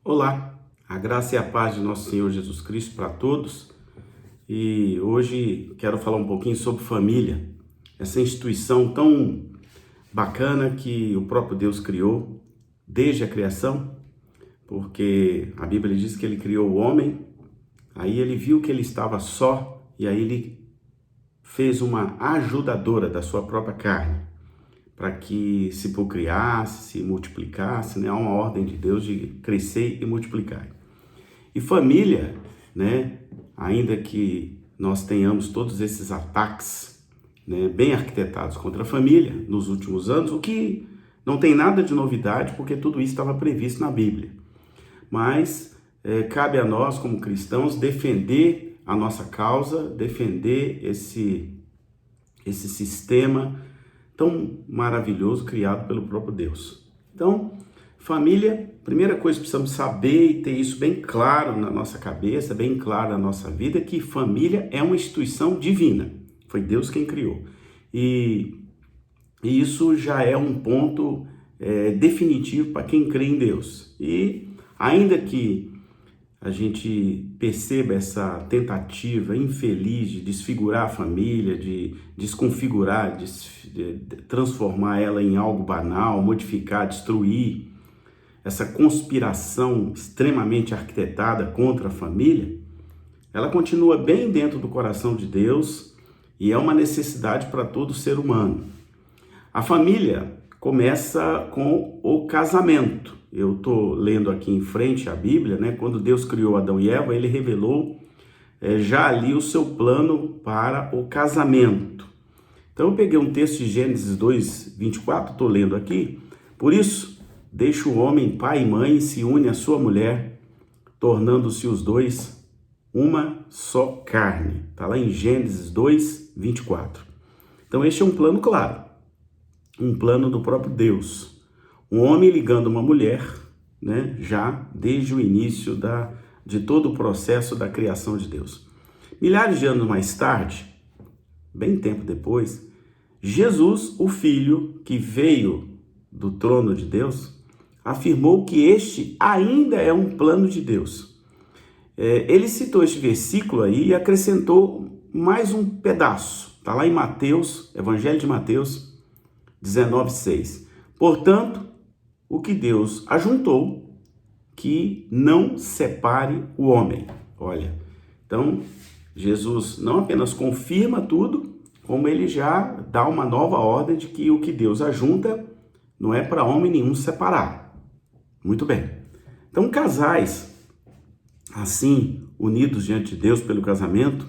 Olá, a graça e a paz de nosso Senhor Jesus Cristo para todos. E hoje quero falar um pouquinho sobre família, essa instituição tão bacana que o próprio Deus criou desde a criação, porque a Bíblia diz que ele criou o homem, aí ele viu que ele estava só e aí ele fez uma ajudadora da sua própria carne, para que se procriasse, se multiplicasse, né? Há uma ordem de Deus de crescer e multiplicar. E família, né? Ainda que nós tenhamos todos esses ataques, né, bem arquitetados contra a família nos últimos anos, o que não tem nada de novidade, porque tudo isso estava previsto na Bíblia. Mas cabe a nós, como cristãos, defender a nossa causa, defender esse sistema tão maravilhoso criado pelo próprio Deus. Então, família, primeira coisa que precisamos saber e ter isso bem claro na nossa cabeça, bem claro na nossa vida, é que família é uma instituição divina. Foi Deus quem criou. E isso já é um ponto definitivo para quem crê em Deus. E ainda que a gente perceba essa tentativa infeliz de desfigurar a família, de desconfigurar, de transformar ela em algo banal, modificar, destruir, essa conspiração extremamente arquitetada contra a família, ela continua bem dentro do coração de Deus e é uma necessidade para todo ser humano. A família começa com o casamento. Eu estou lendo aqui em frente a Bíblia, né? Quando Deus criou Adão e Eva, ele revelou já ali o seu plano para o casamento. Então eu peguei um texto de Gênesis 2, 24, estou lendo aqui. Por isso, deixa o homem pai e mãe e se une à sua mulher, tornando-se os dois uma só carne. Está lá em Gênesis 2, 24. Então este é um plano claro, um plano do próprio Deus. Um homem ligando uma mulher, né, já desde o início de todo o processo da criação de Deus. Milhares de anos mais tarde, bem tempo depois, Jesus, o Filho que veio do trono de Deus, afirmou que este ainda é um plano de Deus. Ele citou este versículo aí e acrescentou mais um pedaço. Está lá em Mateus, Evangelho de Mateus 19:6. Portanto, o que Deus ajuntou, que não separe o homem. Olha, então Jesus não apenas confirma tudo, como ele já dá uma nova ordem de que o que Deus ajunta não é para homem nenhum separar. Muito bem. Então casais assim, unidos diante de Deus pelo casamento,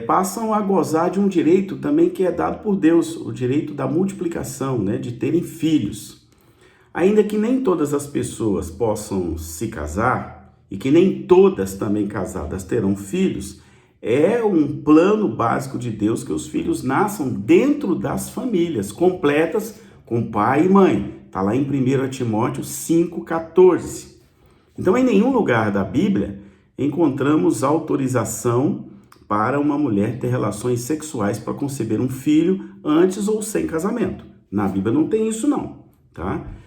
passam a gozar de um direito também que é dado por Deus, o direito da multiplicação, né, de terem filhos. Ainda que nem todas as pessoas possam se casar e que nem todas também casadas terão filhos, é um plano básico de Deus que os filhos nasçam dentro das famílias completas com pai e mãe. Está lá em 1 Timóteo 5,14. Então, em nenhum lugar da Bíblia encontramos autorização para uma mulher ter relações sexuais para conceber um filho antes ou sem casamento. Na Bíblia não tem isso não, tá?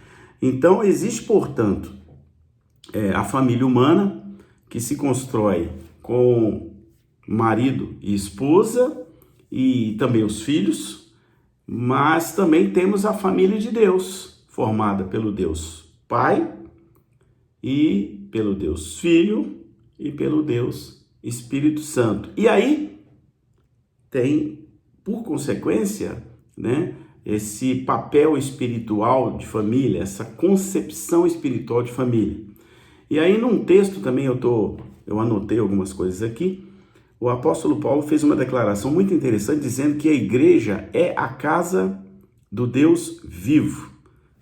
Então, existe, portanto, a família humana que se constrói com marido e esposa e também os filhos, mas também temos a família de Deus, formada pelo Deus Pai e pelo Deus Filho e pelo Deus Espírito Santo. E aí tem, por consequência, né, esse papel espiritual de família, essa concepção espiritual de família. E aí num texto também eu anotei algumas coisas aqui, o apóstolo Paulo fez uma declaração muito interessante dizendo que a igreja é a casa do Deus vivo.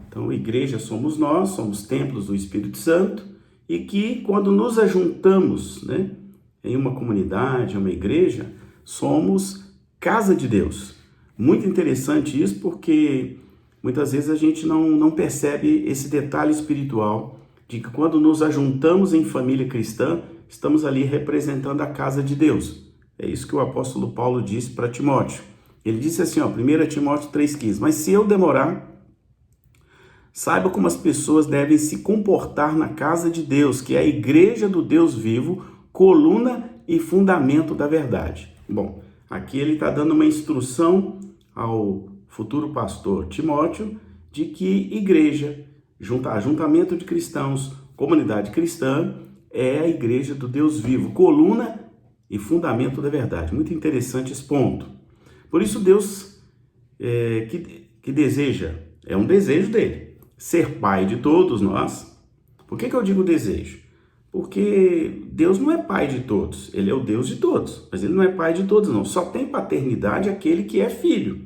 Então a igreja somos nós, somos templos do Espírito Santo e que quando nos ajuntamos, né, em uma comunidade, uma igreja, somos casa de Deus. Muito interessante isso porque muitas vezes a gente não percebe esse detalhe espiritual de que quando nos ajuntamos em família cristã, estamos ali representando a casa de Deus. É isso que o apóstolo Paulo disse para Timóteo. Ele disse assim, 1 Timóteo 3,15, mas se eu demorar, Saiba como as pessoas devem se comportar na casa de Deus, que é a igreja do Deus vivo, coluna e fundamento da verdade. Bom, aqui ele está dando uma instrução ao futuro pastor Timóteo de que igreja, ajuntamento de cristãos, comunidade cristã, é a igreja do Deus vivo, coluna e fundamento da verdade. Muito interessante esse ponto. Por isso Deus que deseja, é um desejo dele, ser pai de todos nós. Por que eu digo desejo? Porque Deus não é pai de todos, ele é o Deus de todos, mas ele não é pai de todos não, só tem paternidade aquele que é filho.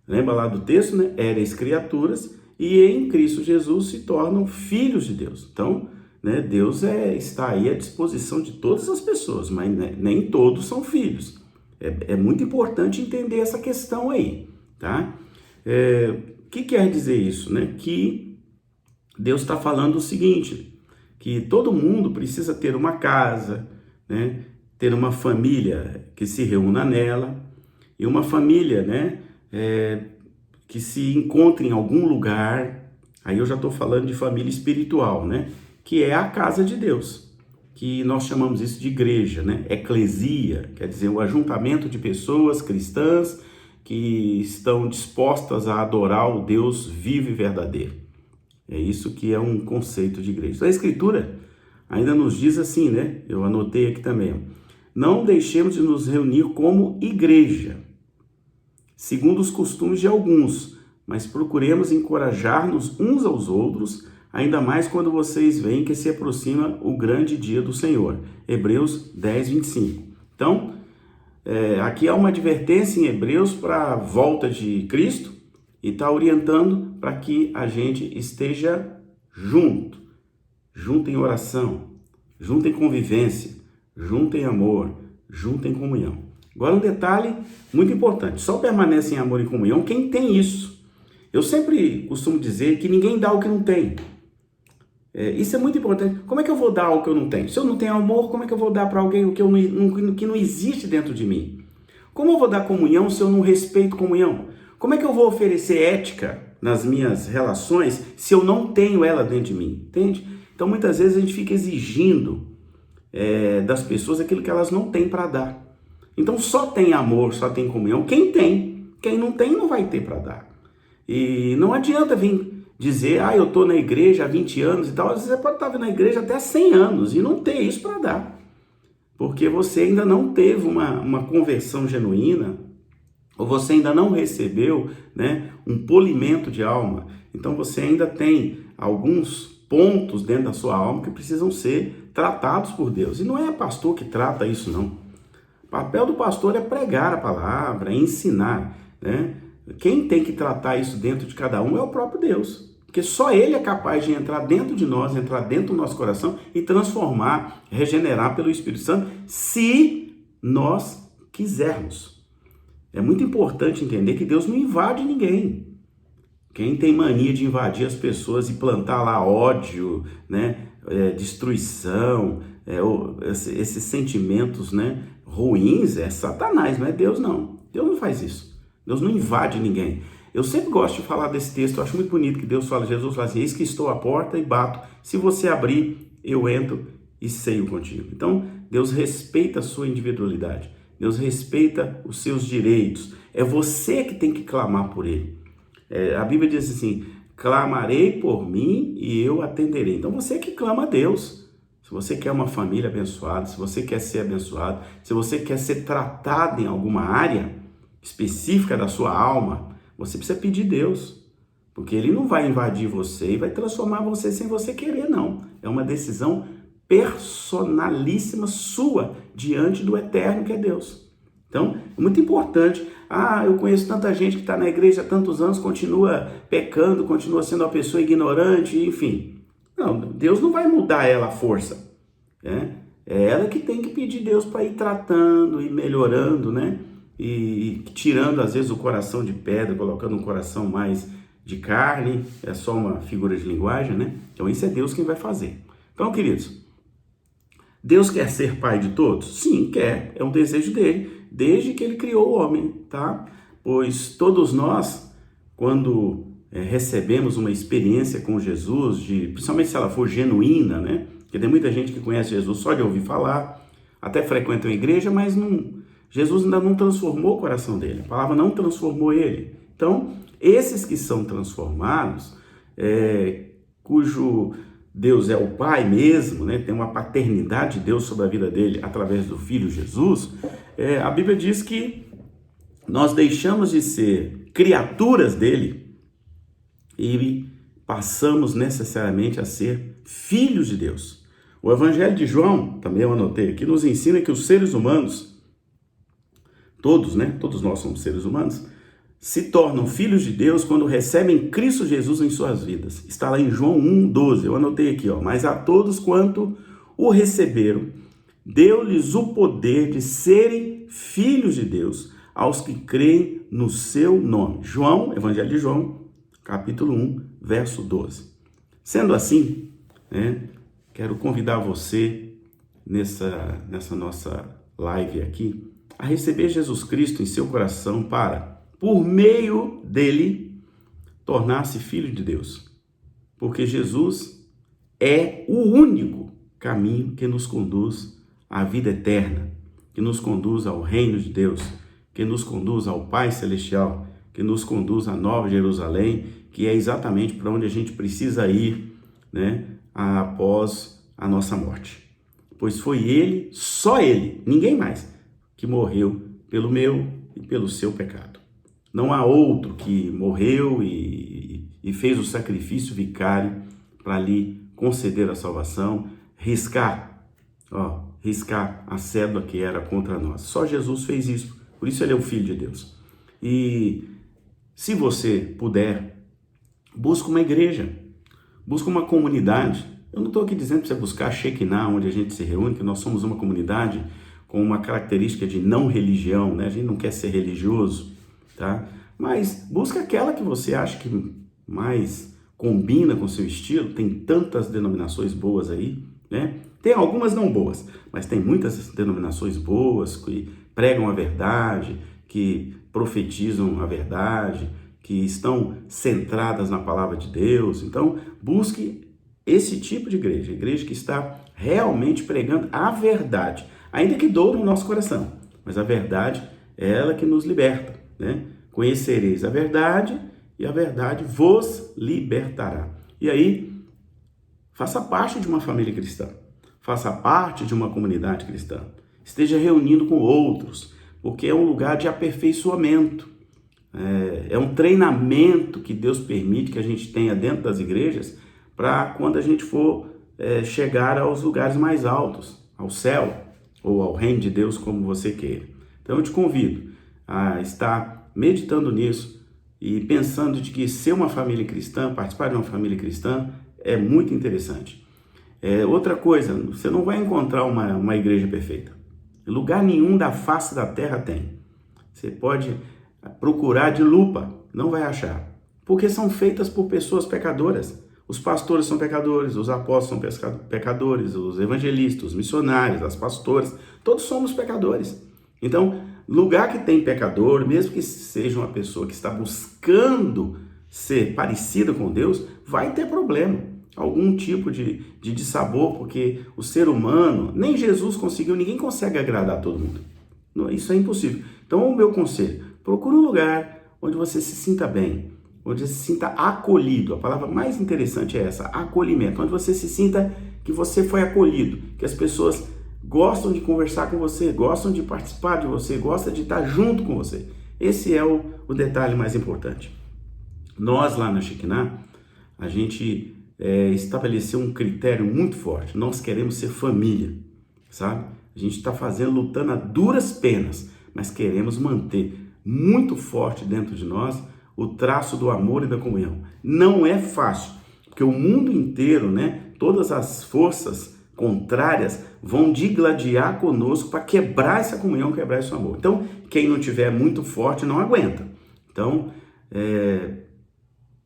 Lembra lá do texto, né? Éreis criaturas e em Cristo Jesus se tornam filhos de Deus. Então, né, Deus está aí à disposição de todas as pessoas, mas nem todos são filhos. É muito importante entender essa questão aí, tá? O que quer dizer isso, né? Que Deus está falando o seguinte, que todo mundo precisa ter uma casa, né? Ter uma família que se reúna nela, e uma família, né? Que se encontre em algum lugar. Aí eu já estou falando de família espiritual, né? Que é a casa de Deus, que nós chamamos isso de igreja, né? Eclesia, quer dizer, o ajuntamento de pessoas cristãs que estão dispostas a adorar o Deus vivo e verdadeiro. É isso que é um conceito de igreja. Então, a Escritura ainda nos diz assim, né? Eu anotei aqui também. Ó. Não deixemos de nos reunir como igreja, segundo os costumes de alguns, mas procuremos encorajar-nos uns aos outros, ainda mais quando vocês veem que se aproxima o grande dia do Senhor. Hebreus 10, 25. Então, aqui há uma advertência em Hebreus para a volta de Cristo e está orientando para que a gente esteja junto em oração, junto em convivência, junto em amor, junto em comunhão. Agora um detalhe muito importante, só permanece em amor e comunhão quem tem isso. Eu sempre costumo dizer que ninguém dá o que não tem. Isso é muito importante. Como é que eu vou dar o que eu não tenho? Se eu não tenho amor, como é que eu vou dar para alguém o que não existe dentro de mim? Como eu vou dar comunhão se eu não respeito comunhão? Como é que eu vou oferecer ética nas minhas relações se eu não tenho ela dentro de mim? Entende? Então muitas vezes a gente fica exigindo das pessoas aquilo que elas não têm para dar. Então só tem amor, só tem comunhão quem tem. Quem não tem não vai ter para dar. E não adianta vir dizer, eu estou na igreja há 20 anos e tal. Às vezes você pode estar na igreja até 100 anos e não ter isso para dar. Porque você ainda não teve uma conversão genuína, ou você ainda não recebeu, né, um polimento de alma. Então você ainda tem alguns pontos dentro da sua alma que precisam ser tratados por Deus. E não é pastor que trata isso, não. O papel do pastor é pregar a palavra, é ensinar, né? Quem tem que tratar isso dentro de cada um é o próprio Deus. Porque só Ele é capaz de entrar dentro de nós, entrar dentro do nosso coração e transformar, regenerar pelo Espírito Santo, se nós quisermos. É muito importante entender que Deus não invade ninguém. Quem tem mania de invadir as pessoas e plantar lá ódio, né, destruição, esses sentimentos, né, ruins, é Satanás, não é Deus não. Deus não faz isso. Deus não invade ninguém. Eu sempre gosto de falar desse texto, eu acho muito bonito que Deus fala, Jesus fala assim, eis que estou à porta e bato, se você abrir, eu entro e ceio contigo. Então, Deus respeita a sua individualidade, Deus respeita os seus direitos, é você que tem que clamar por Ele. A Bíblia diz assim, clamarei por mim e eu atenderei. Então, você que clama a Deus. Se você quer uma família abençoada, se você quer ser abençoado, se você quer ser tratado em alguma área específica da sua alma, você precisa pedir Deus, porque Ele não vai invadir você e vai transformar você sem você querer, não. É uma decisão personalíssima sua diante do eterno que é Deus. Então, é muito importante. Eu conheço tanta gente que está na igreja há tantos anos, continua pecando, continua sendo uma pessoa ignorante, enfim. Não, Deus não vai mudar ela à força. É ela que tem que pedir Deus para ir tratando e melhorando, né? E tirando às vezes o coração de pedra, colocando um coração mais de carne, é só uma figura de linguagem, né? Então isso é Deus quem vai fazer. Então, queridos, Deus quer ser pai de todos? Sim, quer, é um desejo dele, desde que ele criou o homem, tá? Pois todos nós, quando recebemos uma experiência com Jesus, principalmente se ela for genuína, né? Porque tem muita gente que conhece Jesus só de ouvir falar, até frequenta uma igreja, mas Jesus ainda não transformou o coração dele, a palavra não transformou ele. Então, esses que são transformados, cujo Deus é o Pai mesmo, né? Tem uma paternidade de Deus sobre a vida dele através do Filho Jesus, a Bíblia diz que nós deixamos de ser criaturas dele e passamos necessariamente a ser filhos de Deus. O Evangelho de João, também eu anotei aqui, nos ensina que os seres humanos, todos, né? Todos nós somos seres humanos, se tornam filhos de Deus quando recebem Cristo Jesus em suas vidas. Está lá em João 1,12, eu anotei aqui, mas a todos quanto o receberam, deu-lhes o poder de serem filhos de Deus, aos que creem no seu nome. João, Evangelho de João, capítulo 1, verso 12. Sendo assim, quero convidar você nessa nossa live aqui a receber Jesus Cristo em seu coração para, por meio dele, tornar-se filho de Deus. Porque Jesus é o único caminho que nos conduz à vida eterna, que nos conduz ao reino de Deus, que nos conduz ao Pai Celestial, que nos conduz à Nova Jerusalém, que é exatamente para onde a gente precisa ir, após a nossa morte. Pois foi ele, só ele, ninguém mais, que morreu pelo meu e pelo seu pecado. Não há outro que morreu e fez o sacrifício vicário para lhe conceder a salvação, riscar a cédula que era contra nós. Só Jesus fez isso, por isso ele é o Filho de Deus. E se você puder, busca uma igreja, busca uma comunidade. Eu não estou aqui dizendo para você buscar a Shekinah, onde a gente se reúne, que nós somos uma comunidade com uma característica de não religião, né? A gente não quer ser religioso, tá? Mas busca aquela que você acha que mais combina com o seu estilo. Tem tantas denominações boas aí, né? Tem algumas não boas, mas tem muitas denominações boas que pregam a verdade, que profetizam a verdade, que estão centradas na palavra de Deus. Então, busque esse tipo de igreja que está realmente pregando a verdade, ainda que doa no nosso coração, mas a verdade é ela que nos liberta, né? Conhecereis a verdade e a verdade vos libertará. E aí, faça parte de uma família cristã, faça parte de uma comunidade cristã, esteja reunindo com outros, porque é um lugar de aperfeiçoamento, é um treinamento que Deus permite que a gente tenha dentro das igrejas para quando a gente for chegar aos lugares mais altos, ao céu ou ao reino de Deus, como você queira. Então eu te convido a estar meditando nisso e pensando de que ser uma família cristã, participar de uma família cristã é muito interessante. Outra coisa, você não vai encontrar uma igreja perfeita. Lugar nenhum da face da terra tem. Você pode procurar de lupa, não vai achar. Porque são feitas por pessoas pecadoras. Os pastores são pecadores, os apóstolos são pecadores, os evangelistas, os missionários, as pastoras, todos somos pecadores. Então, lugar que tem pecador, mesmo que seja uma pessoa que está buscando ser parecida com Deus, vai ter problema, algum tipo de dissabor, porque o ser humano, nem Jesus conseguiu, ninguém consegue agradar todo mundo. Isso é impossível. Então, o meu conselho, procure um lugar onde você se sinta bem, onde você se sinta acolhido. A palavra mais interessante é essa, acolhimento, onde você se sinta que você foi acolhido, que as pessoas gostam de conversar com você, gostam de participar de você, gostam de estar junto com você. Esse é o detalhe mais importante. Nós lá na Shekinah, a gente estabeleceu um critério muito forte. Nós queremos ser família, sabe? A gente está lutando a duras penas, mas queremos manter muito forte dentro de nós o traço do amor e da comunhão. Não é fácil, porque o mundo inteiro, todas as forças contrárias vão digladiar conosco para quebrar essa comunhão, quebrar esse amor. Então, quem não tiver muito forte não aguenta. Então,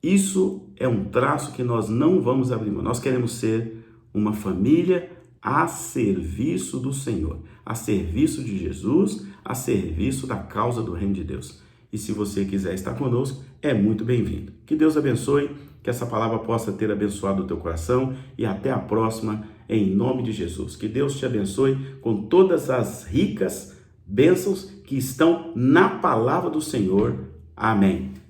isso é um traço que nós não vamos abrir mão. Nós queremos ser uma família a serviço do Senhor, a serviço de Jesus, a serviço da causa do reino de Deus. E se você quiser estar conosco, é muito bem-vindo. Que Deus abençoe, que essa palavra possa ter abençoado o teu coração e até a próxima, em nome de Jesus. Que Deus te abençoe com todas as ricas bênçãos que estão na palavra do Senhor. Amém.